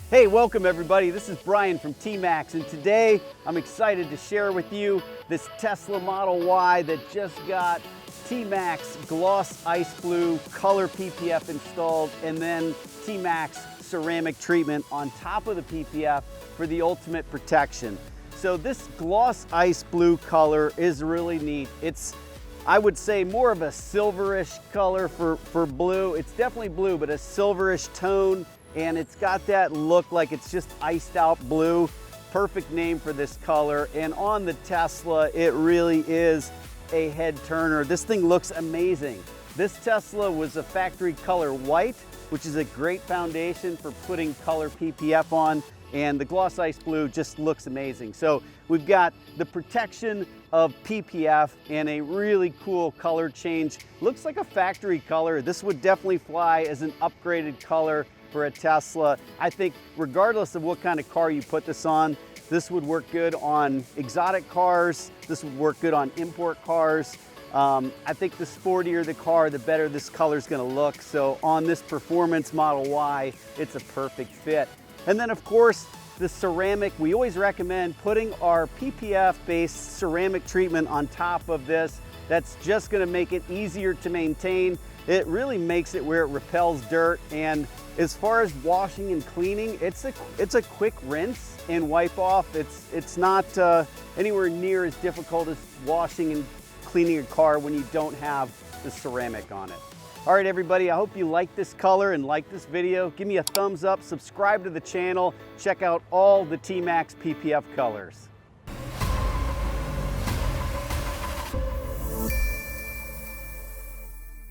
Hey, welcome everybody. This is Brian from TMaxx, and today I'm excited to share with you this Tesla Model Y that just got TMaxx Gloss Ice Blue Color PPF installed, and then TMaxx ceramic treatment on top of the PPF for the ultimate protection. So this Gloss Ice Blue color is really neat. It's, I would say, more of a silverish color for blue. It's definitely blue, but a silverish tone. And it's got that look like it's just iced out blue. Perfect name for this color. And on the Tesla, it really is a head turner. This thing looks amazing. This Tesla was a factory color white, which is a great foundation for putting color PPF on. And the Gloss Ice Blue just looks amazing. So we've got the protection of PPF and a really cool color change. Looks like a factory color. This would definitely fly as an upgraded color for a Tesla. I think regardless of what kind of car you put this on, this would work good on exotic cars. This would work good on import cars. I think the sportier the car, the better this color is going to look. So on this performance Model Y, it's a perfect fit. And then of course, the ceramic, we always recommend putting our PPF-based ceramic treatment on top of this. That's just going to make it easier to maintain. It really makes it where it repels dirt, and as far as washing and cleaning, it's a quick rinse and wipe off. It's not anywhere near as difficult as washing and cleaning a car when you don't have the ceramic on it. All right, everybody, I hope you like this color and like this video. Give me a thumbs up, subscribe to the channel, check out all the TMaxx PPF colors.